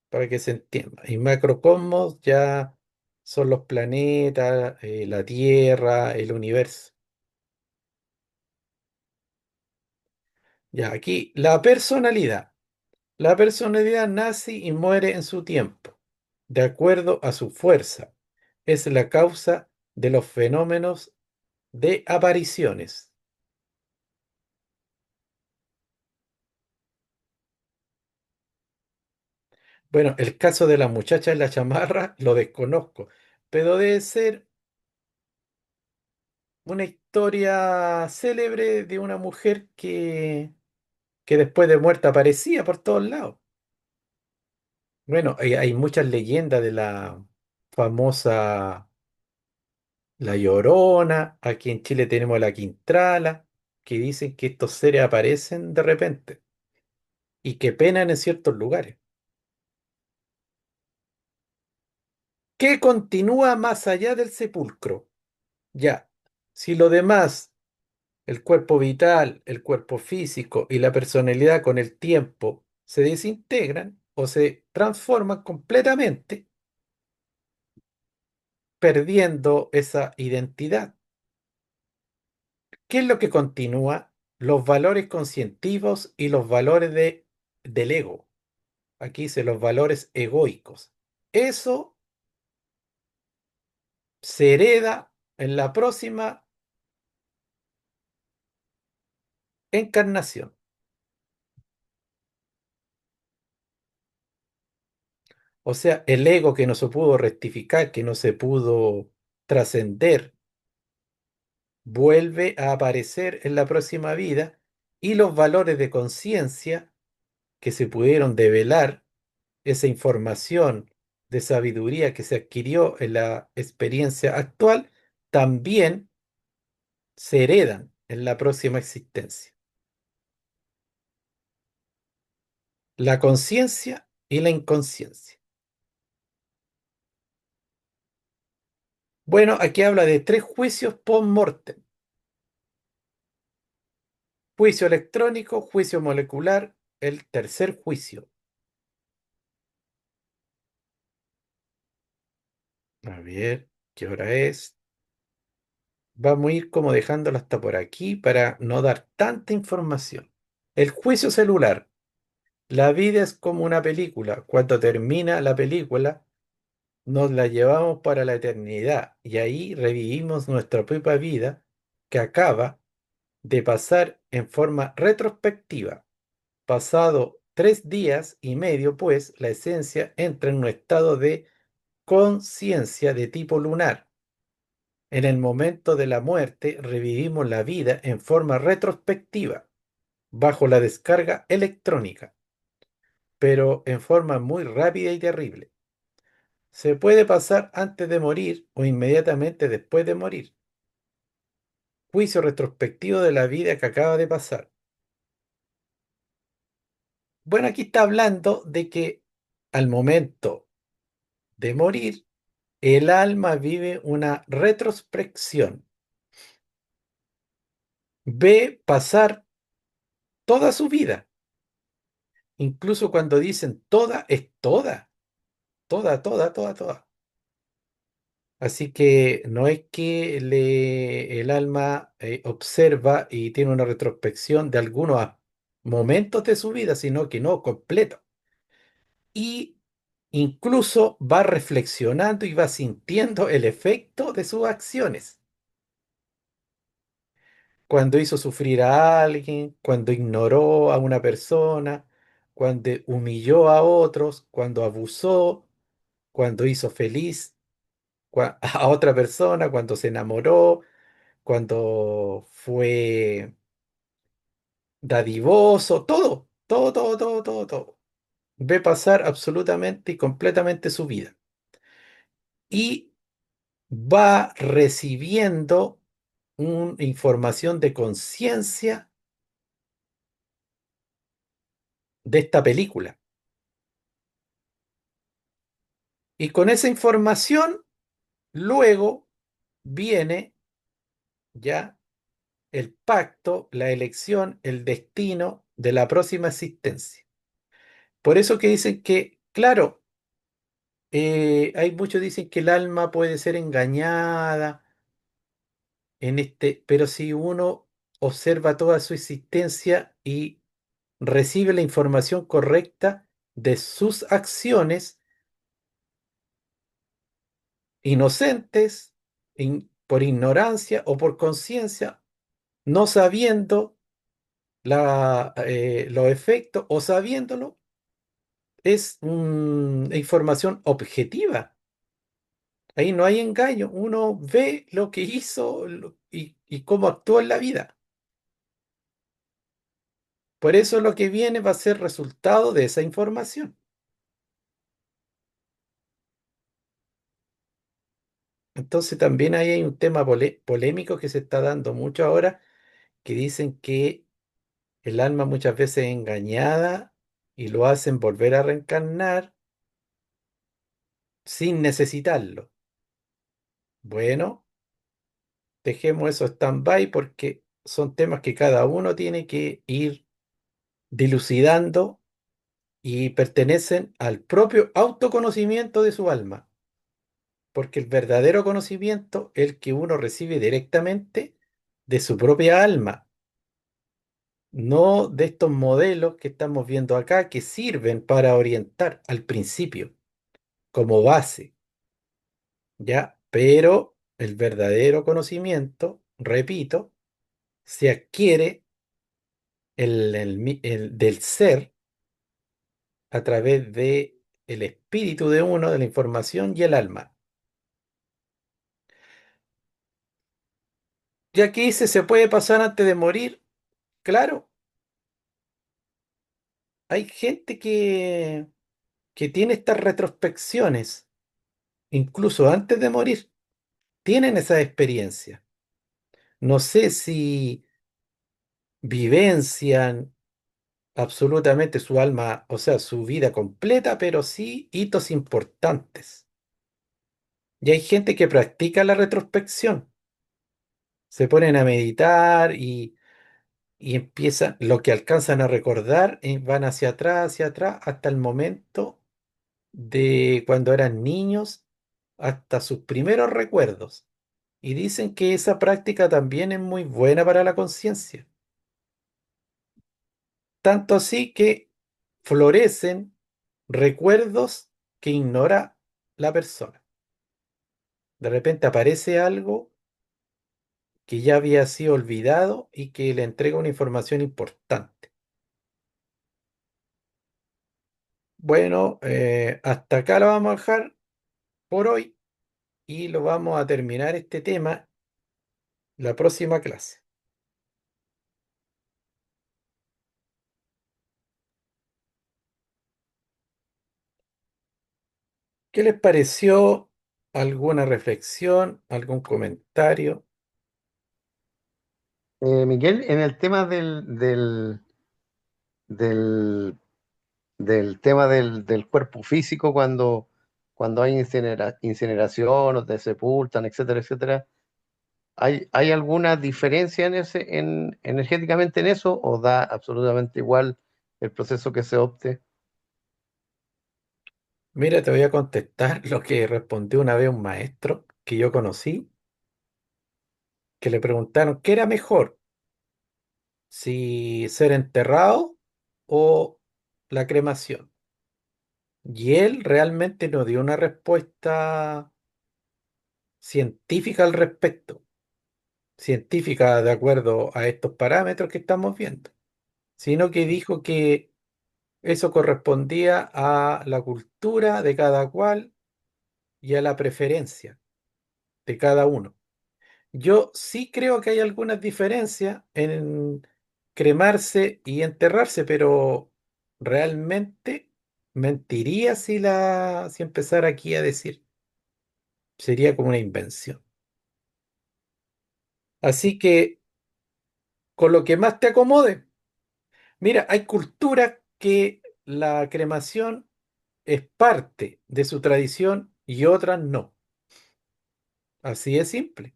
para que se entienda, y macrocosmos ya son los planetas, la Tierra, el universo. Ya, aquí, la personalidad. La personalidad nace y muere en su tiempo, de acuerdo a su fuerza. Es la causa de los fenómenos de apariciones. Bueno, el caso de la muchacha en la chamarra lo desconozco, pero debe ser una historia célebre de una mujer que después de muerta aparecía por todos lados. Bueno, hay muchas leyendas famosa La Llorona, aquí en Chile tenemos la Quintrala, que dicen que estos seres aparecen de repente y que penan en ciertos lugares. ¿Qué continúa más allá del sepulcro? Ya, si lo demás, el cuerpo vital, el cuerpo físico y la personalidad con el tiempo se desintegran o se transforman completamente, perdiendo esa identidad. ¿Qué es lo que continúa? Los valores conscientivos y los valores del ego. Aquí dice los valores egoicos. Eso se hereda en la próxima encarnación. O sea, el ego que no se pudo rectificar, que no se pudo trascender, vuelve a aparecer en la próxima vida y los valores de conciencia que se pudieron develar, esa información de sabiduría que se adquirió en la experiencia actual, también se heredan en la próxima existencia. La conciencia y la inconsciencia. Bueno, aquí habla de tres juicios post-mortem. Juicio electrónico, juicio molecular, el tercer juicio. A ver, ¿qué hora es? Vamos a ir como dejándolo hasta por aquí para no dar tanta información. El juicio celular. La vida es como una película. Cuando termina la película, nos la llevamos para la eternidad y ahí revivimos nuestra propia vida que acaba de pasar en forma retrospectiva. Pasado 3 días y medio, pues, la esencia entra en un estado de conciencia de tipo lunar. En el momento de la muerte revivimos la vida en forma retrospectiva, bajo la descarga electrónica, pero en forma muy rápida y terrible. Se puede pasar antes de morir o inmediatamente después de morir. Juicio retrospectivo de la vida que acaba de pasar. Bueno, aquí está hablando de que al momento de morir, el alma vive una retrospección. Ve pasar toda su vida. Incluso cuando dicen toda, es toda. Toda, toda, toda, toda. Así que no es que el alma observa y tiene una retrospección de algunos momentos de su vida, sino que no completo. Y incluso va reflexionando y va sintiendo el efecto de sus acciones. Cuando hizo sufrir a alguien, cuando ignoró a una persona, cuando humilló a otros, cuando abusó, cuando hizo feliz a otra persona, cuando se enamoró, cuando fue dadivoso, todo, todo, todo, todo, todo, todo. Ve pasar absolutamente y completamente su vida. Y va recibiendo una información de conciencia de esta película. Y con esa información, luego viene ya el pacto, la elección, el destino de la próxima existencia. Por eso que dicen que, claro, hay muchos dicen que el alma puede ser engañada en este, pero si uno observa toda su existencia y recibe la información correcta de sus acciones inocentes, por ignorancia o por conciencia, no sabiendo los efectos o sabiéndolo, es una información objetiva. Ahí no hay engaño, uno ve lo que hizo y cómo actuó en la vida. Por eso lo que viene va a ser resultado de esa información. Entonces también ahí hay un tema polémico que se está dando mucho ahora, que dicen que el alma muchas veces es engañada y lo hacen volver a reencarnar sin necesitarlo. Bueno, dejemos eso stand-by porque son temas que cada uno tiene que ir dilucidando y pertenecen al propio autoconocimiento de su alma, porque el verdadero conocimiento es el que uno recibe directamente de su propia alma, no de estos modelos que estamos viendo acá que sirven para orientar al principio como base, ¿ya? Pero el verdadero conocimiento, repito, se adquiere del ser a través de el espíritu de uno, de la información y el alma. Ya que dice, ¿se puede pasar antes de morir? Claro, hay gente que tiene estas retrospecciones, incluso antes de morir, tienen esa experiencia. No sé si vivencian absolutamente su alma, o sea, su vida completa, pero sí hitos importantes. Y hay gente que practica la retrospección, se ponen a meditar y empiezan, lo que alcanzan a recordar, van hacia atrás, hasta el momento de cuando eran niños, hasta sus primeros recuerdos. Y dicen que esa práctica también es muy buena para la conciencia. Tanto así que florecen recuerdos que ignora la persona. De repente aparece algo que ya había sido olvidado y que le entrega una información importante. Bueno, hasta acá lo vamos a dejar por hoy y lo vamos a terminar este tema la próxima clase. ¿Qué les pareció? ¿Alguna reflexión? ¿Algún comentario? Miguel, en el tema del, del tema del cuerpo físico, cuando hay incineración o te sepultan, etcétera, etcétera, ¿hay alguna diferencia energéticamente en eso o da absolutamente igual el proceso que se opte? Mira, te voy a contestar lo que respondió una vez un maestro que yo conocí, que le preguntaron qué era mejor, si ser enterrado o la cremación. Y él realmente no dio una respuesta científica al respecto, científica de acuerdo a estos parámetros que estamos viendo, sino que dijo que eso correspondía a la cultura de cada cual y a la preferencia de cada uno. Yo sí creo que hay algunas diferencias en cremarse y enterrarse, pero realmente mentiría si empezara aquí a decir. Sería como una invención. Así que con lo que más te acomode. Mira, hay culturas que la cremación es parte de su tradición y otras no. Así es simple.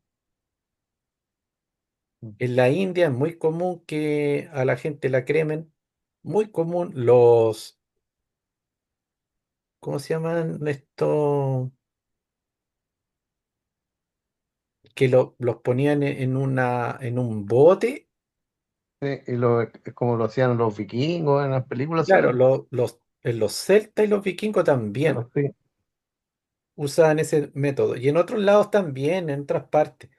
En la India es muy común que a la gente la cremen, muy común ¿cómo se llaman estos? Que los ponían en un bote. Es como lo hacían los vikingos en las películas, Claro, ¿sale? los celtas y los vikingos también Claro, sí. usaban ese método. Y en otros lados también, en otras partes.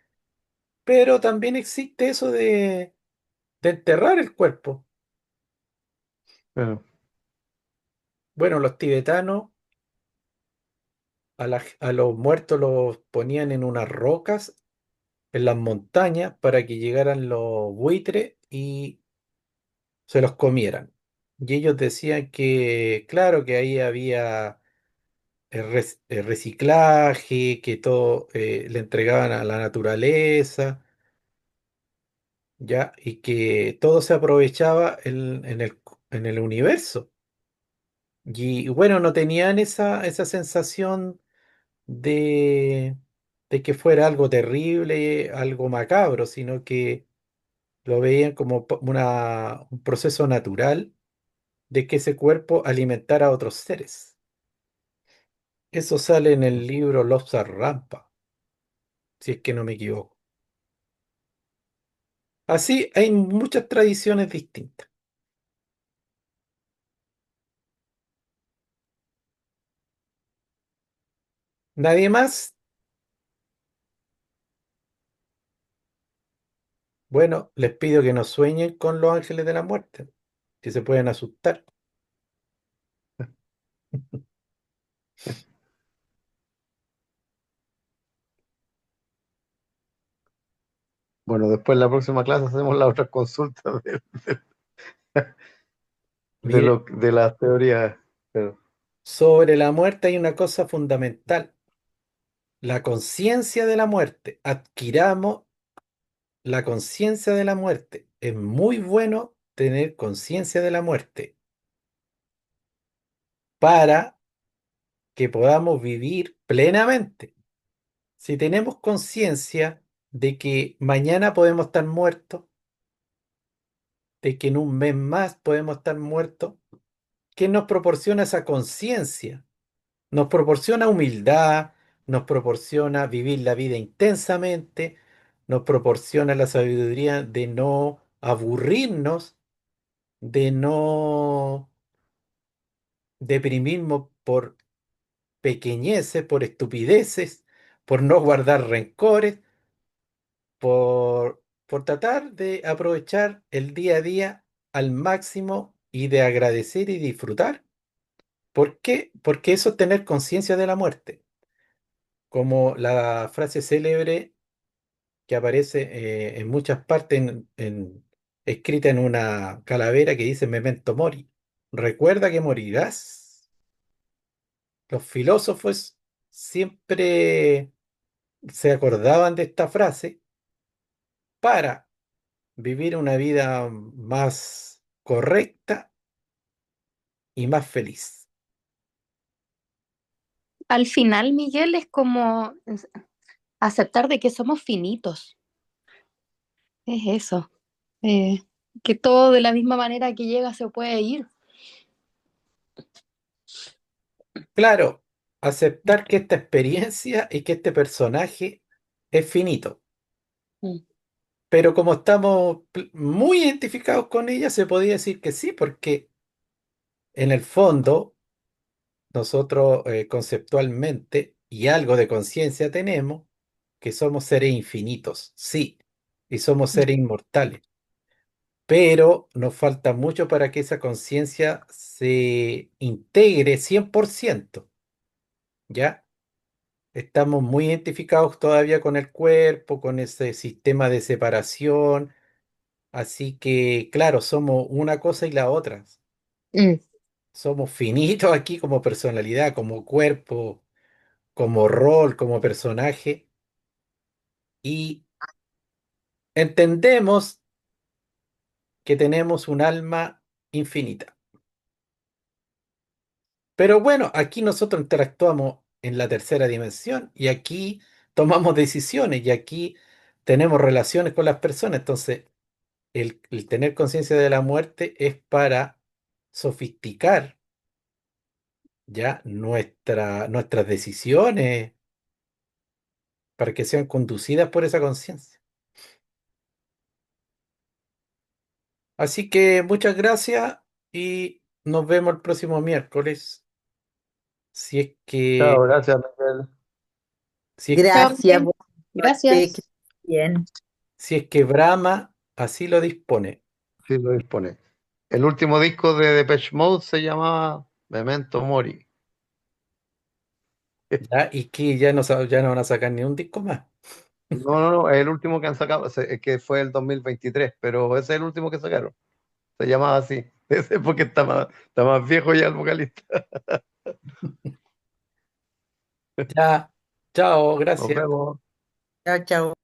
Pero también existe eso de enterrar el cuerpo. Pero, Bueno, los tibetanos a los muertos los ponían en unas rocas en las montañas para que llegaran los buitres y se los comieran. Y ellos decían que, claro, que ahí había el reciclaje, que todo le entregaban a la naturaleza, ¿ya? Y que todo se aprovechaba en el universo. Y bueno, no tenían esa sensación de, de que fuera algo terrible, algo macabro, sino que lo veían como un proceso natural de que ese cuerpo alimentara a otros seres. Eso sale en el libro Lobsang Rampa, si es que no me equivoco. Así hay muchas tradiciones distintas. Nadie más. Bueno, les pido que no sueñen con los ángeles de la muerte, que se pueden asustar. Bueno, después en la próxima clase hacemos las otras consultas Mire, de las teorías. Pero, sobre la muerte hay una cosa fundamental, la conciencia de la muerte. Adquiramos la conciencia de la muerte. Es muy bueno tener conciencia de la muerte para que podamos vivir plenamente. Si tenemos conciencia de que mañana podemos estar muertos, de que en un mes más podemos estar muertos, ¿qué nos proporciona esa conciencia? Nos proporciona humildad, nos proporciona vivir la vida intensamente, nos proporciona la sabiduría de no aburrirnos, de no deprimirnos por pequeñeces, por estupideces, por no guardar rencores, por tratar de aprovechar el día a día al máximo y de agradecer y disfrutar. ¿Por qué? Porque eso es tener conciencia de la muerte. Como la frase célebre que aparece en muchas partes escrita en una calavera que dice Memento Mori. Recuerda que morirás. Los filósofos siempre se acordaban de esta frase para vivir una vida más correcta y más feliz. Al final, Miguel, es como aceptar de que somos finitos. Es eso. Eh, que todo de la misma manera que llega se puede ir. Claro, aceptar que esta experiencia y que este personaje es finito. Mm. Pero como estamos muy identificados con ella, se podría decir que sí, porque en el fondo nosotros conceptualmente y algo de conciencia tenemos que somos seres infinitos, sí, y somos seres inmortales, pero nos falta mucho para que esa conciencia se integre 100%, ¿ya? Estamos muy identificados todavía con el cuerpo, con ese sistema de separación, así que, claro, somos una cosa y la otra. Mm. Somos finitos aquí como personalidad, como cuerpo, como rol, como personaje, y entendemos que tenemos un alma infinita. Pero bueno, aquí nosotros interactuamos en la tercera dimensión y aquí tomamos decisiones y aquí tenemos relaciones con las personas. Entonces, el tener conciencia de la muerte es para sofisticar ya nuestras decisiones, para que sean conducidas por esa conciencia. Así que muchas gracias y nos vemos el próximo miércoles. Si es chao, que, gracias, Miguel. si es, Chao, Gracias, Miguel. buenas noches, que Gracias. estés bien. si es que Brahma así lo dispone. Sí, lo dispone. El último disco de Depeche Mode se llamaba Memento Mori. ¿Ya? Y que ya no van a sacar ni un disco más. No, no, no, es el último que han sacado, es que fue el 2023, pero ese es el último que sacaron. Se llamaba así. Ese es porque está más viejo ya el vocalista. Ya, chao, Nos gracias. vemos. Chao, chao.